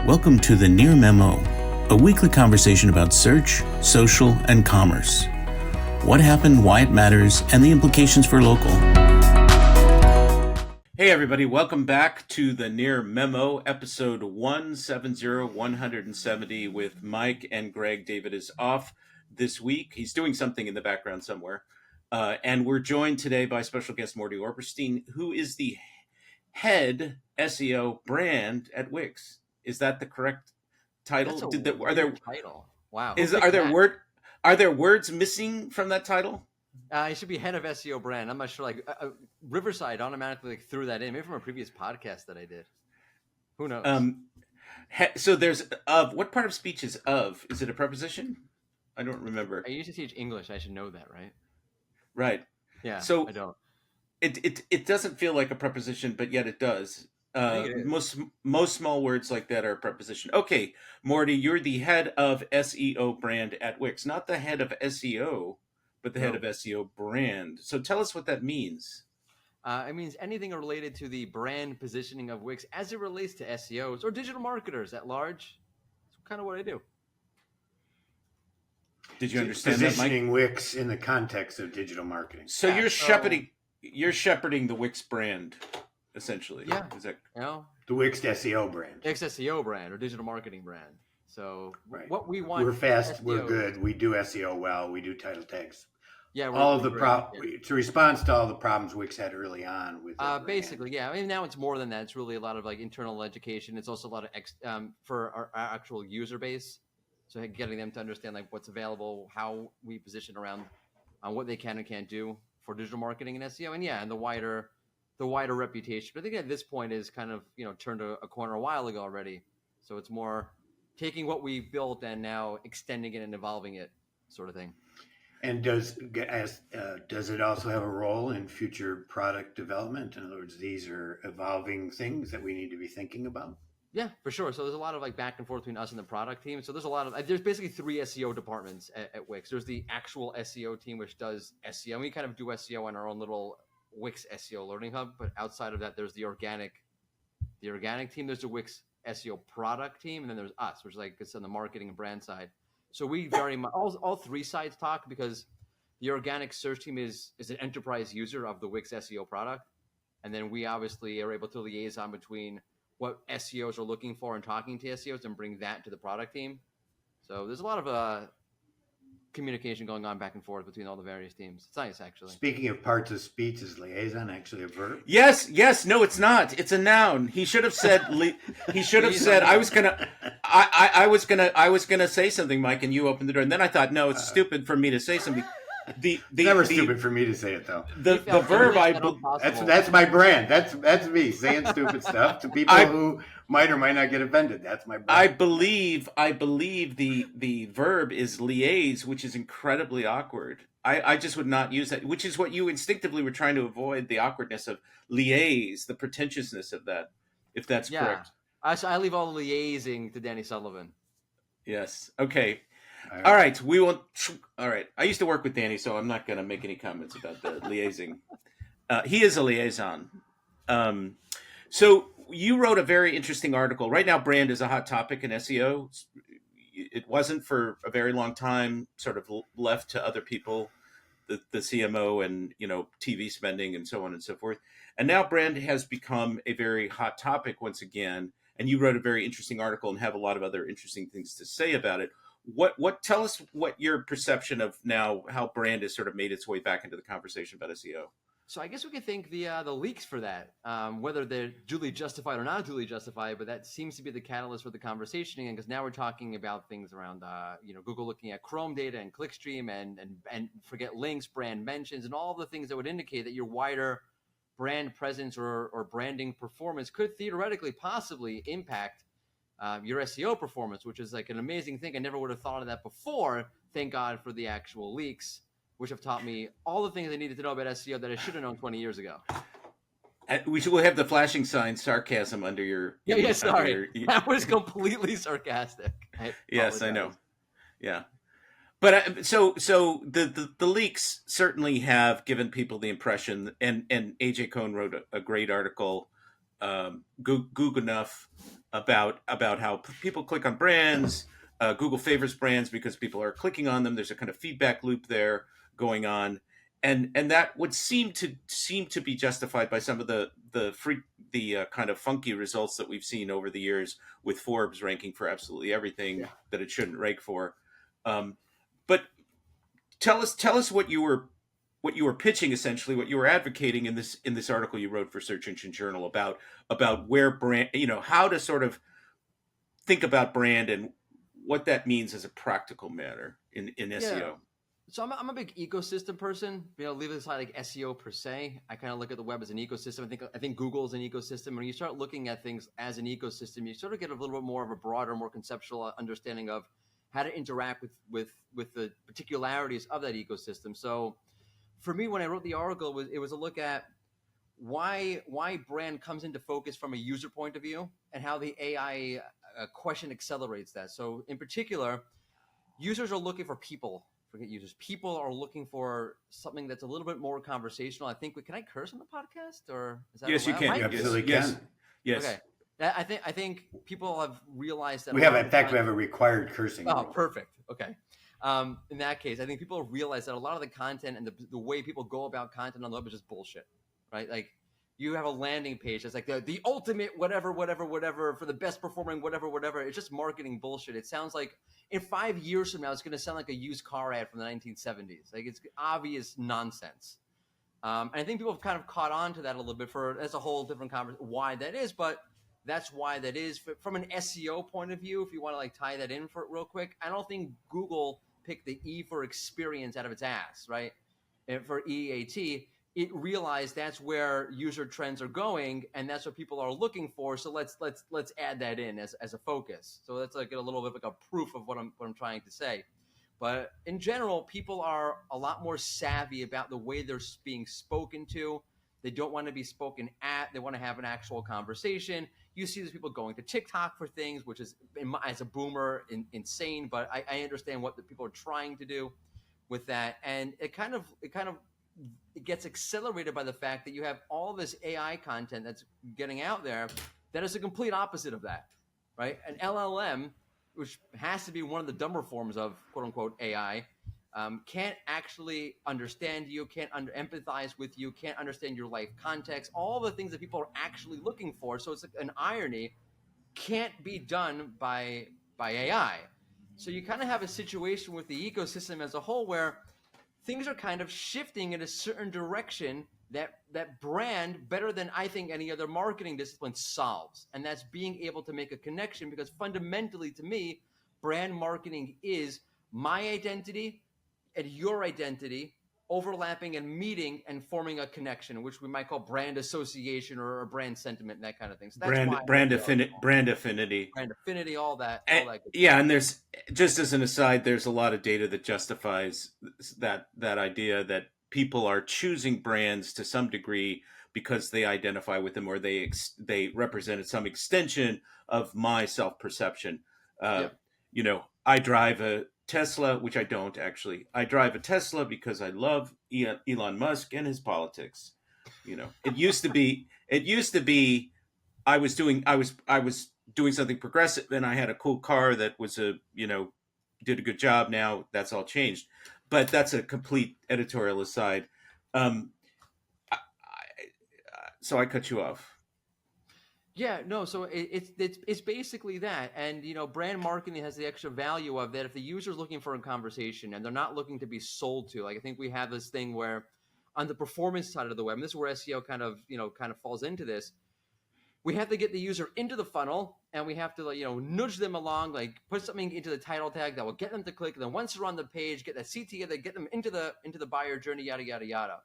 Welcome to the Near Memo, a weekly conversation about search, social, and commerce. What happened, why it matters, and the implications for local. Hey everybody, welcome back to the Near Memo, episode 170 with Mike and Greg. David is off this week. He's doing something in the background somewhere. And we're joined today by special guest Mordy Oberstein, who is the head SEO brand at Wix. Is that the correct title? Title. Wow. Are there words missing from that title? It should be head of SEO brand. I'm not sure. Riverside automatically threw that in, maybe from a previous podcast that I did. Who knows? So there's of. What part of speech is of? Is it a preposition? I don't remember. I used to teach English. I should know that, right? Right. Yeah. So I don't. It doesn't feel like a preposition, but yet it does. Most small words like that are a preposition. Okay, Morty, you're the head of SEO brand at Wix, not the head of SEO, but the head of SEO brand. So tell us what that means. It means anything related to the brand positioning of Wix as it relates to SEOs or digital marketers at large. That's kind of what I do. Did you understand positioning that, Mike? Wix in the context of digital marketing? So you're shepherding the Wix brand. Essentially, yeah. Is that the Wix SEO brand? Wix SEO brand or digital marketing brand. So what we want, we're fast, we're good, we do SEO well, we do title tags. Yeah, all of the it's a response to all the problems Wix had early on with. Basically, yeah. I mean, now it's more than that. It's really a lot of internal education. It's also a lot of for our actual user base. So getting them to understand what's available, how we position around what they can and can't do for digital marketing and SEO, and the wider reputation. But I think at this point is kind of, turned a corner a while ago already. So it's more taking what we built and now extending it and evolving it, sort of thing. And does it also have a role in future product development? In other words, these are evolving things that we need to be thinking about. Yeah, for sure. So there's a lot of back and forth between us and the product team. So there's basically 3 SEO departments at Wix. There's the actual SEO team, which does SEO. And we kind of do SEO on our own little Wix SEO Learning Hub, but outside of that, there's the organic team. There's the Wix SEO product team, and then there's us, which it's on the marketing and brand side. So we very much all 3 sides talk, because the organic search team is an enterprise user of the Wix SEO product, and then we obviously are able to liaison between what SEOs are looking for and talking to SEOs and bring that to the product team. So there's a lot of communication going on back and forth between all the various teams. It's nice, actually. Speaking of parts of speech, is liaison actually a verb? Yes. No, it's not. It's a noun. He should have said. He should have said. I was gonna say something, Mike, and you opened the door. And then I thought, no, it's stupid for me to say something. Never stupid for me to say it, though. The verb that's my brand. That's me saying stupid stuff to people who might or might not get offended. That's my brand. I believe the verb is liaise, which is incredibly awkward. I just would not use that, which is what you instinctively were trying to avoid, the awkwardness of liaise, the pretentiousness of that, if that's correct. I leave all the liaising to Danny Sullivan. Yes. Okay. All right. We will. All right. I used to work with Danny, so I'm not going to make any comments about the liaising. He is a liaison. So you wrote a very interesting article. Right now, brand is a hot topic in SEO. It wasn't for a very long time, sort of left to other people, the CMO and, TV spending and so on and so forth. And now brand has become a very hot topic once again. And you wrote a very interesting article and have a lot of other interesting things to say about it. Tell us what your perception of now how brand has sort of made its way back into the conversation about SEO. So I guess we could thank the leaks for that, whether they're duly justified or not duly justified, but that seems to be the catalyst for the conversation again, because now we're talking about things around Google looking at Chrome data and clickstream and forget links, brand mentions, and all the things that would indicate that your wider brand presence or branding performance could theoretically possibly impact your SEO performance, which is an amazing thing. I never would have thought of that before. Thank God for the actual leaks, which have taught me all the things I needed to know about SEO that I should have known 20 years ago. We'll have the flashing sign sarcasm under your. Yeah, sorry. That was completely sarcastic. Yes, I know. Yeah. But so the leaks certainly have given people the impression, and AJ Cohn wrote a great article, Google Enough, about how people click on brands. Google favors brands because people are clicking on them. There's a kind of feedback loop there going on, and that would seem to be justified by some of the kind of funky results that we've seen over the years with Forbes ranking for absolutely everything Yeah. that it shouldn't rank for. But tell us what you were pitching, essentially what you were advocating in this article you wrote for Search Engine Journal about where brand, how to sort of think about brand and what that means as a practical matter in Yeah. SEO. So I'm a big ecosystem person. Leave aside like SEO per se. I kind of look at the web as an ecosystem. I think Google is an ecosystem. When you start looking at things as an ecosystem, you sort of get a little bit more of a broader, more conceptual understanding of how to interact with the particularities of that ecosystem. So for me, when I wrote the article, it was a look at why brand comes into focus from a user point of view and how the AI question accelerates that. So in particular, users are looking for people. Forget users. People are looking for something that's a little bit more conversational. I think. Can I curse on the podcast, or is that Yes, you allowed? can. You Mike? absolutely Yes. can. Yes. Okay. I think people have realized that We a have, lot in of fact, the we have a required cursing Oh, rule. perfect. Okay. In that case, I think people realize that a lot of the content and the way people go about content on the web is just bullshit, right? Like you have a landing page that's like the ultimate whatever for the best performing whatever. It's just marketing bullshit. It sounds like in 5 years from now, it's going to sound like a used car ad from the 1970s. Like it's obvious nonsense. And I think people have kind of caught on to that a little bit as a whole different conversation, why that is, but that's why that is. From an SEO point of view, if you want to like tie that in for real quick, I don't think Google picked the E for experience out of its ass, right? And for EAT, it realized that's where user trends are going, and that's what people are looking for. So let's add that in as a focus. So that's like a little bit like a proof of what I'm trying to say. But in general, people are a lot more savvy about the way they're being spoken to. They don't want to be spoken at. They want to have an actual conversation. You see these people going to TikTok for things, which is, as a boomer, insane. But I understand what the people are trying to do with that, and it gets accelerated by the fact that you have all this AI content that's getting out there that is the complete opposite of that, right? An LLM, which has to be one of the dumber forms of quote unquote AI, can't actually understand you, can't empathize with you, can't understand your life context, all the things that people are actually looking for. So it's like an irony, can't be done by AI. So you kind of have a situation with the ecosystem as a whole where things are kind of shifting in a certain direction that brand, better than I think any other marketing discipline, solves. And that's being able to make a connection, because fundamentally to me, brand marketing is my identity and your identity overlapping and meeting and forming a connection, which we might call brand association or brand sentiment and that kind of thing. So that's why Brand affinity. brand affinity, all that good Yeah, and there's, just as an aside, there's a lot of data that justifies that idea that people are choosing brands to some degree because they identify with them, or they represent some extension of my self perception. Yep. I drive a Tesla, which I don't actually. I drive a Tesla because I love Elon Musk and his politics. It used to be. I was doing something progressive, and I had a cool car that was did a good job. Now that's all changed, but that's a complete editorial aside. So I cut you off. Yeah, no. So it's basically that, and brand marketing has the extra value of that. If the user's looking for a conversation and they're not looking to be sold to, like I think we have this thing where on the performance side of the web, and this is where SEO kind of falls into this. We have to get the user into the funnel, and we have to nudge them along, like put something into the title tag that will get them to click. And then once they're on the page, get that CTA, they get them into the buyer journey, yada yada yada.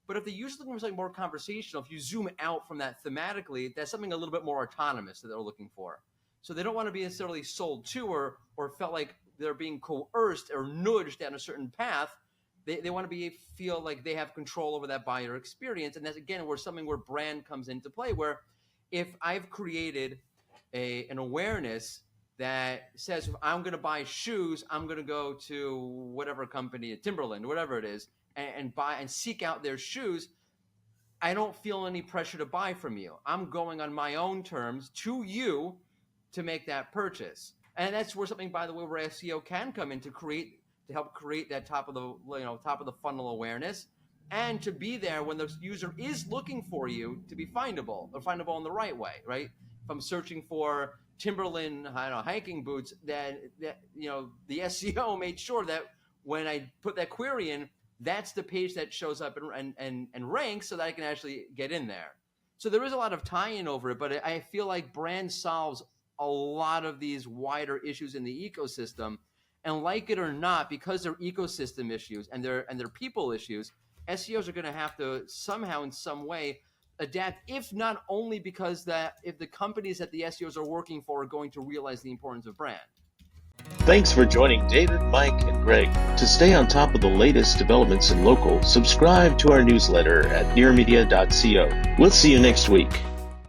But if the user's looking for something more conversational, if you zoom out from that thematically, that's something a little bit more autonomous that they're looking for. So they don't want to be necessarily sold to or felt like they're being coerced or nudged down a certain path. They want to feel like they have control over that buyer experience. And that's, again, where brand comes into play, where if I've created an awareness that says, if I'm going to buy shoes, I'm going to go to whatever company, Timberland, whatever it is, and buy and seek out their shoes, I don't feel any pressure to buy from you. I'm going on my own terms to you, to make that purchase. And that's where something, by the way, where SEO can come in to help create that top of the funnel awareness, and to be there when the user is looking for you to be findable in the right way, right? If I'm searching for Timberland, hiking boots, then the SEO made sure that when I put that query in, that's the page that shows up and ranks, so that I can actually get in there. So there is a lot of tie-in over it, but I feel like brand solves a lot of these wider issues in the ecosystem. And like it or not, because they're ecosystem issues and they're people issues, SEOs are going to have to somehow, in some way, adapt. If not only because if the companies that the SEOs are working for are going to realize the importance of brand. Thanks for joining David, Mike, and Greg. To stay on top of the latest developments in local, subscribe to our newsletter at nearmedia.co. We'll see you next week.